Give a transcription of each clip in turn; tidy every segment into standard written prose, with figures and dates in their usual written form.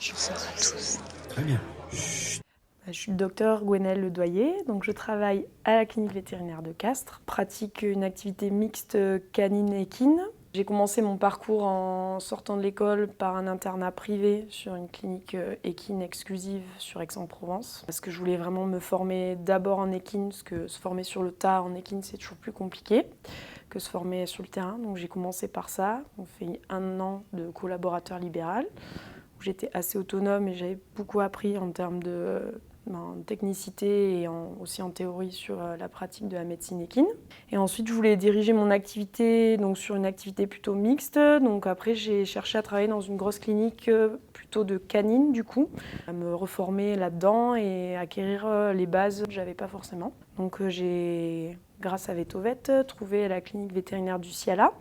Je sors à tous. Très bien. Je suis le docteur Gwenaëlle Ledoyer, donc je travaille à la clinique vétérinaire de Castres, pratique une activité mixte canine-équine. J'ai commencé mon parcours en sortant de l'école par un internat privé sur une clinique équine exclusive sur Aix-en-Provence. Parce que je voulais vraiment me former d'abord en équine, parce que se former sur le tas en équine c'est toujours plus compliqué que se former sur le terrain. Donc j'ai commencé par ça, on fait 1 an de collaborateur libéral. J'étais assez autonome et j'avais beaucoup appris en termes de technicité et aussi en théorie sur la pratique de la médecine équine. Et ensuite, je voulais diriger mon activité donc sur une activité plutôt mixte. Donc après, j'ai cherché à travailler dans une grosse clinique plutôt de canine du coup, à me reformer là-dedans et acquérir les bases que j'avais pas forcément. Donc j'ai, grâce à Vetovet, trouvé la clinique vétérinaire du Ciala,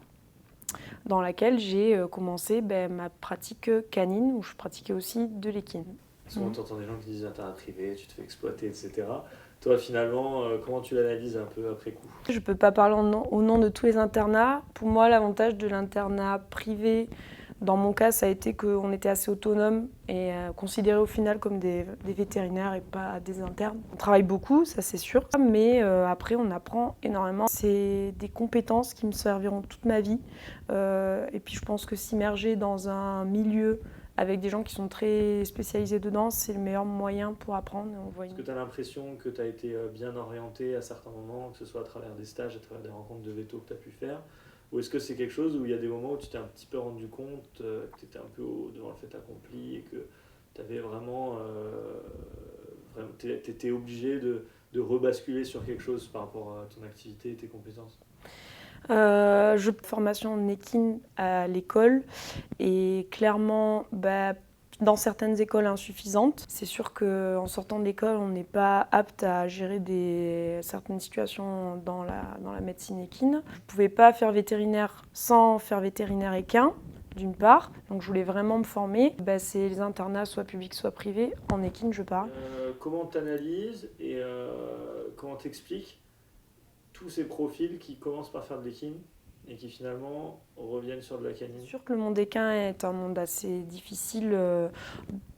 dans laquelle j'ai commencé ma pratique canine, où je pratiquais aussi de l'équine. Souvent, tu entends des gens qui disent internat privé, tu te fais exploiter, etc. Toi, finalement, comment tu l'analyses un peu après coup? Je ne peux pas parler au nom de tous les internats. Pour moi, l'avantage de l'internat privé, dans mon cas, ça a été qu'on était assez autonome et considérés au final comme des vétérinaires et pas des internes. On travaille beaucoup, ça c'est sûr, mais après on apprend énormément. C'est des compétences qui me serviront toute ma vie. Et puis je pense que s'immerger dans un milieu avec des gens qui sont très spécialisés dedans, c'est le meilleur moyen pour apprendre. Est-ce que tu as l'impression que tu as été bien orienté à certains moments, que ce soit à travers des stages, à travers des rencontres de veto que tu as pu faire? Ou est-ce que c'est quelque chose où il y a des moments où tu t'es un petit peu rendu compte que tu étais un peu devant le fait accompli et que tu avais tu étais obligé de rebasculer sur quelque chose par rapport à ton activité et tes compétences? Je formation en équine à l'école et clairement, dans certaines écoles insuffisantes. C'est sûr qu'en sortant de l'école, on n'est pas apte à gérer certaines situations dans la médecine équine. Je ne pouvais pas faire vétérinaire sans faire vétérinaire équin, d'une part. Donc je voulais vraiment me former. C'est les internats, soit publics, soit privés. En équine, je parle. Comment tu analyses et comment tu expliques tous ces profils qui commencent par faire de l'équine et qui finalement reviennent sur de la canine? C'est sûr que le monde équin est un monde assez difficile,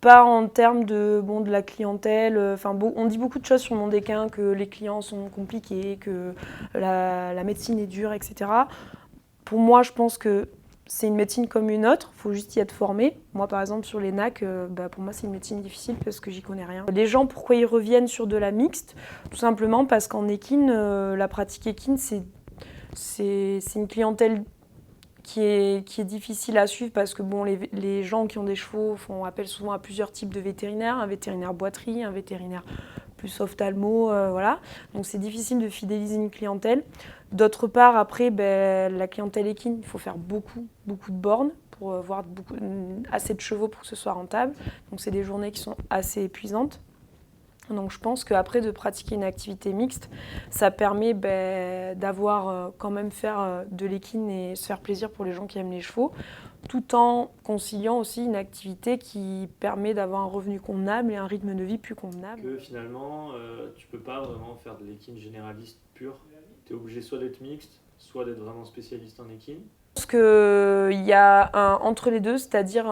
pas en termes de la clientèle. On dit beaucoup de choses sur le monde équin, que les clients sont compliqués, que la médecine est dure, etc. Pour moi, je pense que c'est une médecine comme une autre, il faut juste y être formé. Moi, par exemple, sur les NAC, pour moi, c'est une médecine difficile parce que j'y connais rien. Les gens, pourquoi ils reviennent sur de la mixte? Tout simplement parce qu'en équine, la pratique équine, c'est une clientèle qui est difficile à suivre parce que les gens qui ont des chevaux font appel souvent à plusieurs types de vétérinaires, un vétérinaire boiterie, un vétérinaire plus ophtalmo, voilà. Donc c'est difficile de fidéliser une clientèle. D'autre part, après, la clientèle équine, il faut faire beaucoup de bornes pour voir assez de chevaux pour que ce soit rentable. Donc c'est des journées qui sont assez épuisantes. Donc je pense qu'après de pratiquer une activité mixte, ça permet d'avoir quand même faire de l'équine et se faire plaisir pour les gens qui aiment les chevaux, tout en conciliant aussi une activité qui permet d'avoir un revenu convenable et un rythme de vie plus convenable. Que finalement, tu peux pas vraiment faire de l'équine généraliste pure. Tu es obligé soit d'être mixte, soit d'être vraiment spécialiste en équine. Je pense qu'il y a entre les deux, c'est-à-dire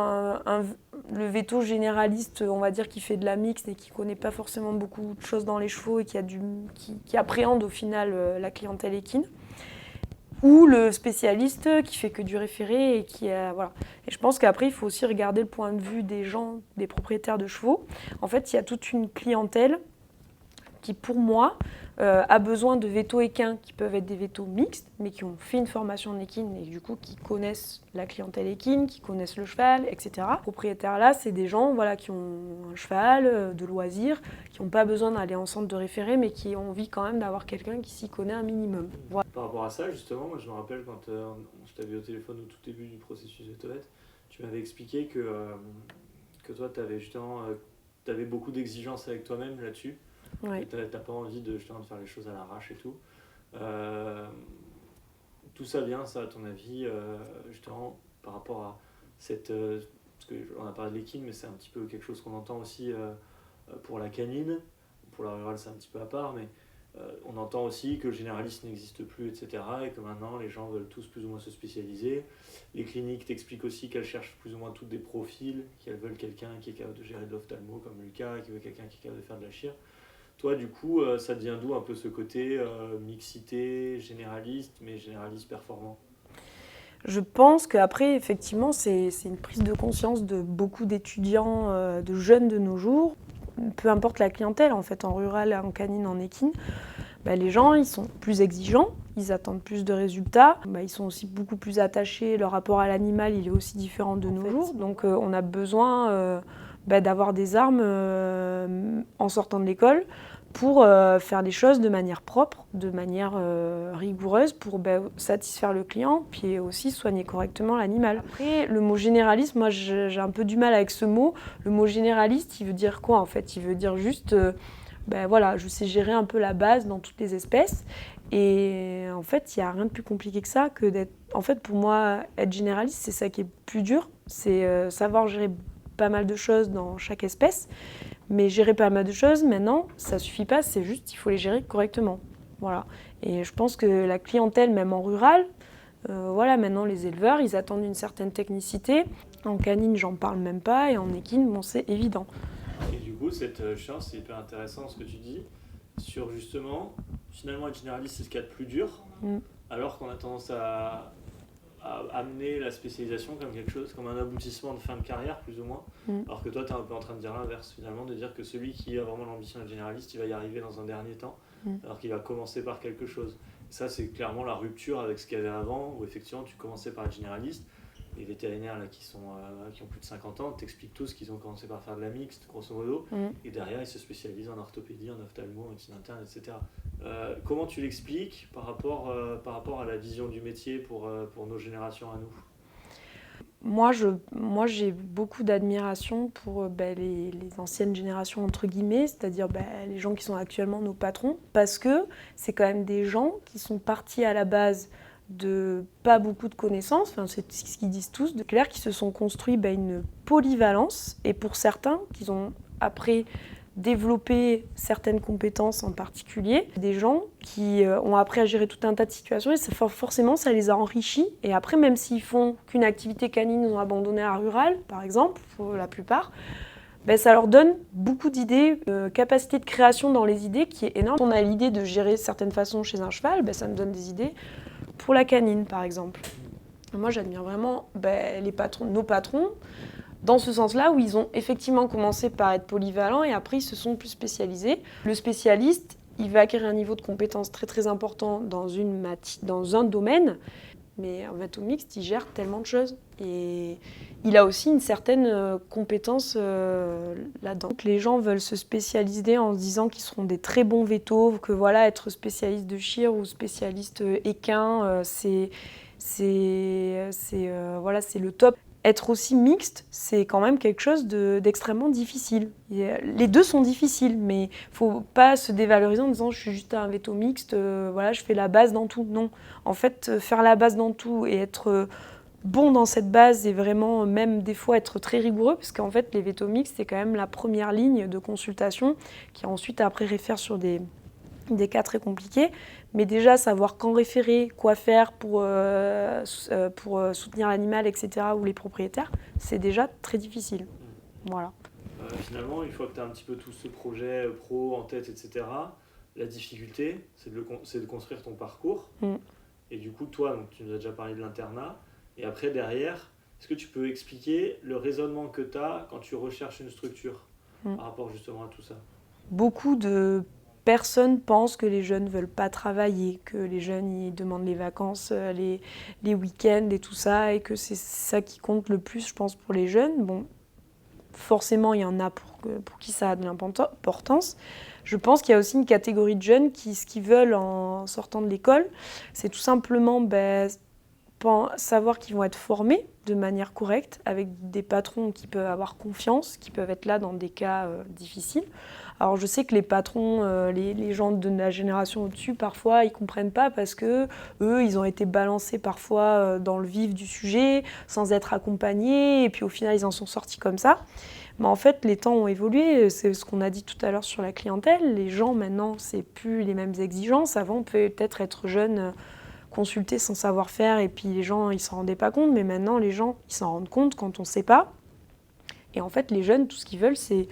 le véto généraliste, on va dire, qui fait de la mixte et qui ne connaît pas forcément beaucoup de choses dans les chevaux et qui appréhende au final la clientèle équine. Ou le spécialiste qui fait que du référé et voilà. Et je pense qu'après, il faut aussi regarder le point de vue des gens, des propriétaires de chevaux. En fait, il y a toute une clientèle qui, pour moi, a besoin de vétos équins qui peuvent être des vétos mixtes, mais qui ont fait une formation en équine et du coup qui connaissent la clientèle équine, qui connaissent le cheval, etc. Les propriétaires là, c'est des gens qui ont un cheval de loisirs, qui n'ont pas besoin d'aller en centre de référé, mais qui ont envie quand même d'avoir quelqu'un qui s'y connaît un minimum. Voilà. Par rapport à ça, justement, moi je me rappelle quand je t'avais au téléphone au tout début du processus de Toilette, tu m'avais expliqué que toi, tu avais justement beaucoup d'exigences avec toi-même là-dessus. Ouais. Tu n'as pas envie de faire les choses à l'arrache et tout. D'où ça vient, ça, à ton avis, justement, par rapport à cette... parce qu'on a parlé de l'équine, mais c'est un petit peu quelque chose qu'on entend aussi pour la canine. Pour la rurale, c'est un petit peu à part, mais On entend aussi que le généraliste n'existe plus, etc. Et que maintenant, les gens veulent tous plus ou moins se spécialiser. Les cliniques t'expliquent aussi qu'elles cherchent plus ou moins toutes des profils, qu'elles veulent quelqu'un qui est capable de gérer de l'ophtalmo comme Lucas, qui veut quelqu'un qui est capable de faire de la chir. Toi, du coup, ça devient d'où un peu ce côté mixité, généraliste, mais généraliste performant? Je pense qu'après, effectivement, c'est une prise de conscience de beaucoup d'étudiants, de jeunes de nos jours. Peu importe la clientèle, en fait, en rural, en canine, en équine, les gens, ils sont plus exigeants, ils attendent plus de résultats. Ils sont aussi beaucoup plus attachés, leur rapport à l'animal, il est aussi différent de nos jours. Donc, on a besoin d'avoir des armes en sortant de l'école pour faire les choses de manière propre, de manière rigoureuse, pour satisfaire le client, puis aussi soigner correctement l'animal. Après, le mot généraliste, moi j'ai un peu du mal avec ce mot. Le mot généraliste, il veut dire quoi en fait? Il veut dire juste, voilà, je sais gérer un peu la base dans toutes les espèces. Et en fait, il n'y a rien de plus compliqué que ça, que d'être... En fait, pour moi, être généraliste, c'est ça qui est plus dur, c'est savoir gérer pas mal de choses dans chaque espèce. Mais gérer pas mal de choses, maintenant, ça suffit pas, c'est juste, il faut les gérer correctement. Voilà. Et je pense que la clientèle, même en rural, voilà, maintenant les éleveurs, ils attendent une certaine technicité. En canine, j'en parle même pas, et en équine, bon, c'est évident. Et du coup, cette chance, c'est hyper intéressant ce que tu dis, sur justement, finalement, être généraliste, c'est ce qu'il y a de plus dur, alors qu'on a tendance à amener la spécialisation comme quelque chose, comme un aboutissement de fin de carrière, plus ou moins. Alors que toi, tu es un peu en train de dire l'inverse, finalement, de dire que celui qui a vraiment l'ambition d'être généraliste, il va y arriver dans un dernier temps, alors qu'il va commencer par quelque chose. Et ça, c'est clairement la rupture avec ce qu'il y avait avant, où effectivement, tu commençais par être généraliste. Les vétérinaires là, qui ont plus de 50 ans t'expliquent tous qu'ils ont commencé par faire de la mixte, grosso modo, et derrière, ils se spécialisent en orthopédie, en ophtalmo, en médecine interne, etc. Comment tu l'expliques par rapport à la vision du métier pour nos générations à nous? Moi, j'ai beaucoup d'admiration pour les anciennes générations, entre guillemets, c'est-à-dire les gens qui sont actuellement nos patrons, parce que c'est quand même des gens qui sont partis à la base de pas beaucoup de connaissances, enfin, c'est ce qu'ils disent tous, de clair, qui se sont construits une polyvalence, et pour certains, qui ont après développer certaines compétences en particulier. Des gens qui ont appris à gérer tout un tas de situations et forcément ça les a enrichis. Et après, même s'ils font qu'une activité canine ou ont abandonné la rurale, par exemple, pour la plupart, ça leur donne beaucoup d'idées, capacité de création dans les idées qui est énorme. On a l'idée de gérer certaines façons chez un cheval, ça me donne des idées pour la canine, par exemple. Moi, j'admire vraiment nos patrons, dans ce sens-là, où ils ont effectivement commencé par être polyvalents et après ils se sont plus spécialisés. Le spécialiste, il va acquérir un niveau de compétence très très important dans un domaine, mais en veto mixte, il gère tellement de choses. Et il a aussi une certaine compétence là-dedans. Donc, les gens veulent se spécialiser en se disant qu'ils seront des très bons vétos, que voilà, être spécialiste de chir ou spécialiste équin, c'est le top. Être aussi mixte, c'est quand même quelque chose d'extrêmement difficile. Les deux sont difficiles, mais il ne faut pas se dévaloriser en disant « je suis juste un veto mixte, je fais la base dans tout ». Non, en fait, faire la base dans tout et être bon dans cette base et vraiment même des fois être très rigoureux, parce qu'en fait, les vétos mixtes, c'est quand même la première ligne de consultation qui ensuite après réfère sur des cas très compliqués, mais déjà savoir quand référer, quoi faire pour soutenir l'animal, etc., ou les propriétaires, c'est déjà très difficile. Voilà. Finalement, une fois que tu as un petit peu tout ce projet pro en tête, etc., la difficulté, c'est de construire ton parcours. Et du coup, toi, donc, tu nous as déjà parlé de l'internat, et après, derrière, est-ce que tu peux expliquer le raisonnement que tu as quand tu recherches une structure par rapport justement à tout ça? Beaucoup de personnes pensent que les jeunes ne veulent pas travailler, que les jeunes ils demandent les vacances, les week-ends et tout ça, et que c'est ça qui compte le plus, je pense, pour les jeunes. Bon, forcément, il y en a pour qui ça a de l'importance. Je pense qu'il y a aussi une catégorie de jeunes qui, ce qu'ils veulent en sortant de l'école, c'est tout simplement savoir qu'ils vont être formés de manière correcte, avec des patrons qui peuvent avoir confiance, qui peuvent être là dans des cas difficiles. Alors je sais que les patrons, les gens de la génération au-dessus, parfois, ils ne comprennent pas parce que eux, ils ont été balancés parfois dans le vif du sujet, sans être accompagnés, et puis au final, ils en sont sortis comme ça. Mais en fait, les temps ont évolué, c'est ce qu'on a dit tout à l'heure sur la clientèle. Les gens, maintenant, c'est plus les mêmes exigences. Avant, on peut peut-être être jeune, consulter sans savoir faire, et puis les gens, ils s'en rendaient pas compte. Mais maintenant, les gens, ils s'en rendent compte quand on sait pas. Et en fait, les jeunes, tout ce qu'ils veulent, c'est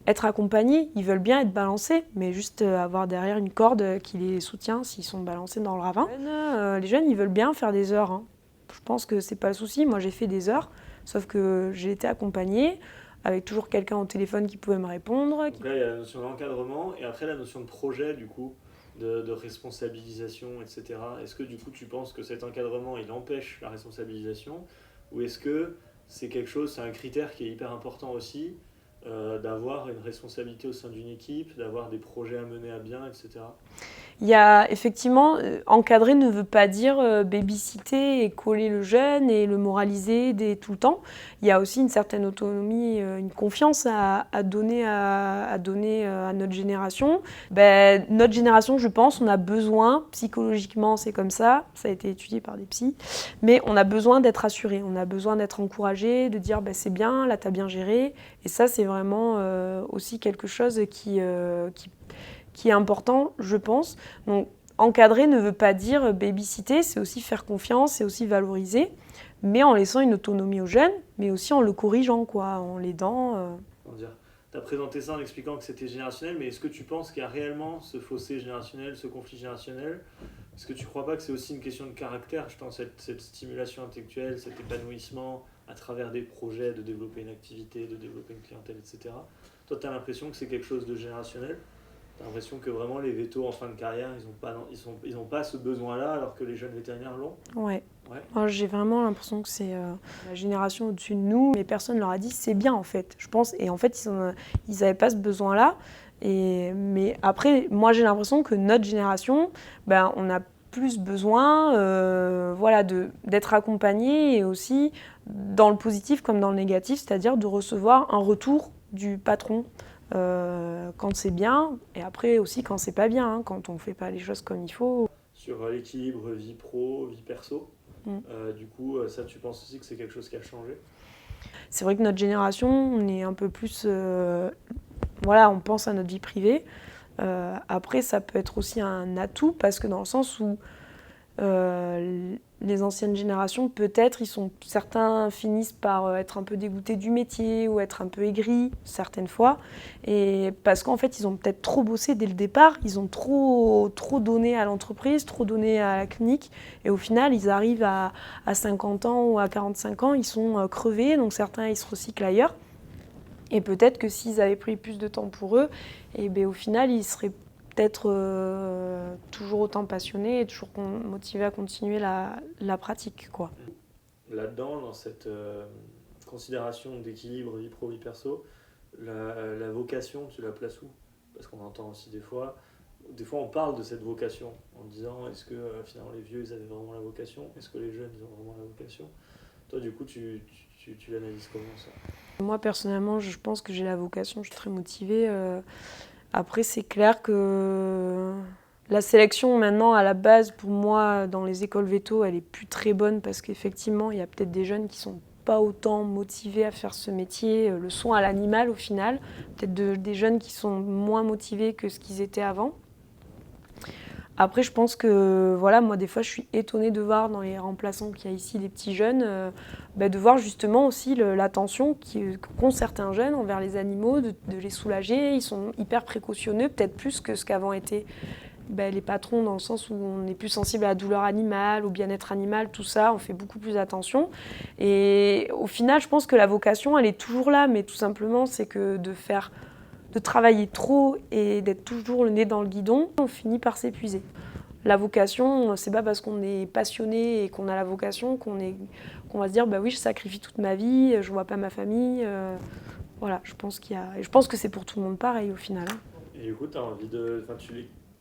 être accompagnés. Ils veulent bien être balancés, mais juste avoir derrière une corde qui les soutient s'ils sont balancés dans le ravin. Les jeunes, ils veulent bien faire des heures, hein. Je pense que c'est pas le souci. Moi, j'ai fait des heures, sauf que j'ai été accompagnée, avec toujours quelqu'un au téléphone qui pouvait me répondre. Donc là, il y a la notion d'encadrement et après la notion de projet, du coup, de responsabilisation, etc. Est-ce que, du coup, tu penses que cet encadrement, il empêche la responsabilisation ou est-ce que c'est quelque chose, c'est un critère qui est hyper important aussi, d'avoir une responsabilité au sein d'une équipe, d'avoir des projets à mener à bien, etc. Il y a effectivement, encadrer ne veut pas dire babysitter et coller le jeune et le moraliser tout le temps. Il y a aussi une certaine autonomie, une confiance à donner à notre génération. Notre génération, je pense, on a besoin, psychologiquement c'est comme ça a été étudié par des psys, mais on a besoin d'être assuré, on a besoin d'être encouragé, de dire c'est bien, là t'as bien géré. Et ça c'est vraiment aussi quelque chose qui est important, je pense. Donc, encadrer ne veut pas dire babysitter, c'est aussi faire confiance, c'est aussi valoriser, mais en laissant une autonomie aux jeunes, mais aussi en le corrigeant, en l'aidant. Tu as présenté ça en expliquant que c'était générationnel, mais est-ce que tu penses qu'il y a réellement ce fossé générationnel, ce conflit générationnel ? Est-ce que tu ne crois pas que c'est aussi une question de caractère, je pense, cette stimulation intellectuelle, cet épanouissement à travers des projets, de développer une activité, de développer une clientèle, etc. Toi, tu as l'impression que c'est quelque chose de générationnel ? T'as l'impression que vraiment les vétos en fin de carrière, ils ont pas ce besoin-là alors que les jeunes vétérinaires l'ont ? Ouais. Moi, j'ai vraiment l'impression que c'est la génération au-dessus de nous. Mais personne leur a dit c'est bien en fait, je pense. Et en fait, ils n'avaient pas ce besoin-là. Mais après, moi j'ai l'impression que notre génération, on a plus besoin d'être accompagné et aussi dans le positif comme dans le négatif, c'est-à-dire de recevoir un retour du patron. Quand c'est bien, et après aussi quand c'est pas bien, quand on fait pas les choses comme il faut. Sur l'équilibre vie pro, vie perso, du coup, ça tu penses aussi que c'est quelque chose qui a changé ? C'est vrai que notre génération, on est un peu plus... on pense à notre vie privée. Après, ça peut être aussi un atout, parce que dans le sens où les anciennes générations, peut-être, certains finissent par être un peu dégoûtés du métier ou être un peu aigris certaines fois, et parce qu'en fait, ils ont peut-être trop bossé dès le départ, ils ont trop donné à l'entreprise, trop donné à la clinique, et au final, ils arrivent à 50 ans ou à 45 ans, ils sont crevés, donc certains, ils se recyclent ailleurs. Et peut-être que s'ils avaient pris plus de temps pour eux, au final, ils seraient peut-être toujours autant passionnés et toujours motivés à continuer la pratique, quoi. Là-dedans, dans cette considération d'équilibre vie pro, vie perso, la vocation, tu la places où ? Parce qu'on entend aussi des fois on parle de cette vocation en disant est-ce que finalement les vieux ils avaient vraiment la vocation ? Est-ce que les jeunes ils ont vraiment la vocation ? Toi du coup tu l'analyses comment ça ? Moi personnellement je pense que j'ai la vocation, je suis très motivée. Après c'est clair que la sélection maintenant à la base pour moi dans les écoles véto elle est plus très bonne parce qu'effectivement il y a peut-être des jeunes qui sont pas autant motivés à faire ce métier, le soin à l'animal au final, peut-être des jeunes qui sont moins motivés que ce qu'ils étaient avant. Après, je pense que, moi, des fois, je suis étonnée de voir dans les remplaçants qu'il y a ici, les petits jeunes, de voir justement aussi l'attention qu'ont certains jeunes envers les animaux, de les soulager. Ils sont hyper précautionneux, peut-être plus que ce qu'avant étaient les patrons, dans le sens où on est plus sensible à la douleur animale, au bien-être animal, tout ça, on fait beaucoup plus attention. Et au final, je pense que la vocation, elle est toujours là, mais tout simplement, c'est que de travailler trop et d'être toujours le nez dans le guidon, on finit par s'épuiser. La vocation, c'est pas parce qu'on est passionné et qu'on a la vocation qu'on va se dire oui, je sacrifie toute ma vie, je vois pas ma famille. Je pense que c'est pour tout le monde pareil au final. Et du coup, tu as envie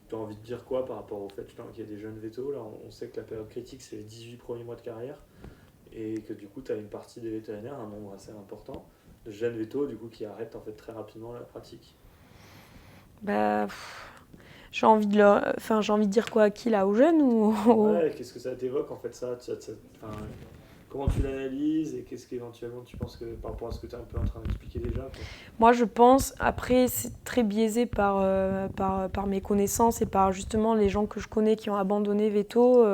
tu as envie de dire quoi par rapport au fait qu'il y a des jeunes vétos? Là, on sait que la période critique, c'est les 18 premiers mois de carrière, et que du coup, tu as une partie des vétérinaires, un nombre assez important, de jeunes vétos du coup, qui arrêtent en fait très rapidement la pratique. Bah, j'ai envie de dire quoi à qui là, aux jeunes ou... Ouais, qu'est-ce que ça t'évoque en fait ça, enfin, comment tu l'analyses et qu'est-ce qu'éventuellement tu penses que par rapport à ce que tu es un peu en train d'expliquer déjà quoi. Moi, je pense, après, c'est très biaisé par mes connaissances et par justement les gens que je connais qui ont abandonné Veto,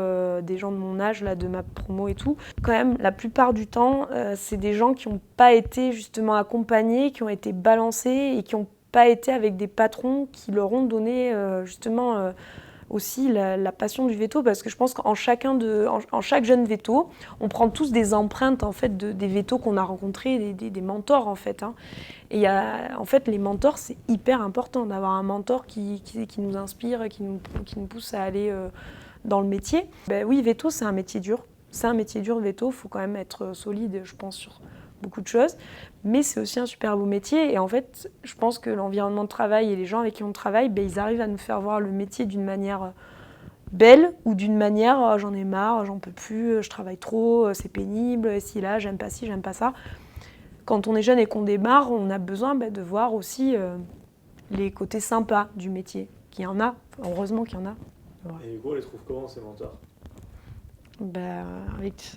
des gens de mon âge, là, de ma promo et tout. Quand même, la plupart du temps, c'est des gens qui n'ont pas été justement accompagnés, qui ont été balancés et qui n'ont pas été avec des patrons qui leur ont donné justement aussi la passion du veto, parce que je pense qu'en en chaque jeune veto, on prend tous des empreintes en fait des vétos qu'on a rencontrés, des mentors en fait. Hein. Et en fait, les mentors, c'est hyper important d'avoir un mentor qui nous inspire, qui nous pousse à aller dans le métier. Ben oui, veto, c'est un métier dur. C'est un métier dur, veto. Il faut quand même être solide, je pense, sur beaucoup de choses. Mais c'est aussi un super beau métier. Et en fait, je pense que l'environnement de travail et les gens avec qui on travaille, ben, ils arrivent à nous faire voir le métier d'une manière belle ou d'une manière oh, j'en ai marre, j'en peux plus, je travaille trop, c'est pénible, si là, j'aime pas ci, j'aime pas ça. Quand on est jeune et qu'on démarre, on a besoin de voir aussi les côtés sympas du métier. Qu'il y en a, heureusement qu'il y en a. Ouais. Et du coup, on les trouve comment ces mentors?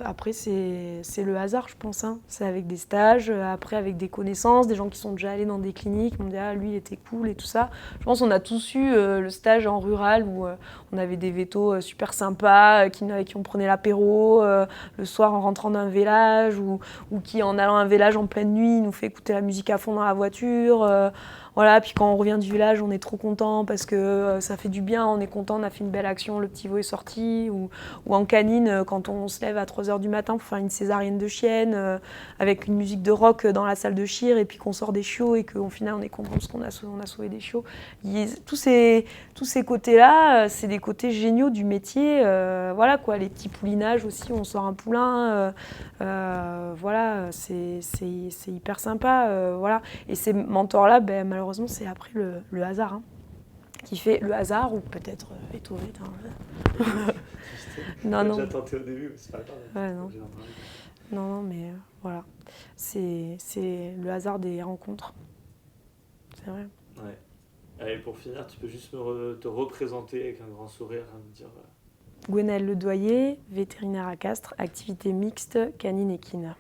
Après, c'est le hasard, je pense. Hein. C'est avec des stages, après avec des connaissances, des gens qui sont déjà allés dans des cliniques, m'ont dit ah, lui, il était cool et tout ça. Je pense qu'on a tous eu le stage en rural où on avait des vétos super sympas, avec qui on prenait l'apéro le soir en rentrant d'un village, ou qui, en allant à un village en pleine nuit, nous fait écouter la musique à fond dans la voiture. Voilà, puis quand on revient du village, on est trop content parce que ça fait du bien, on est content, on a fait une belle action, le petit veau est sorti. Ou en canine, quand on se lève à 3h du matin pour faire une césarienne de chienne, avec une musique de rock dans la salle de chir, et puis qu'on sort des chiots et qu'au final on est content parce qu'on a sauvé des chiots. Tous ces côtés-là, c'est des côtés géniaux du métier. Voilà quoi, les petits poulinages aussi, on sort un poulain. Voilà, c'est hyper sympa. Voilà. Et ces mentors-là, ben, malheureusement, c'est après le hasard. Hein, qui fait le hasard, ou peut-être Veto. Non. J'ai tenté au début, mais c'est pas grave. Ouais, non. Non, mais voilà. C'est le hasard des rencontres. C'est vrai. Ouais. Allez, pour finir, tu peux juste te représenter avec un grand sourire, me dire... Gwenaëlle Ledoyer, vétérinaire à Castres, activité mixte canine équine.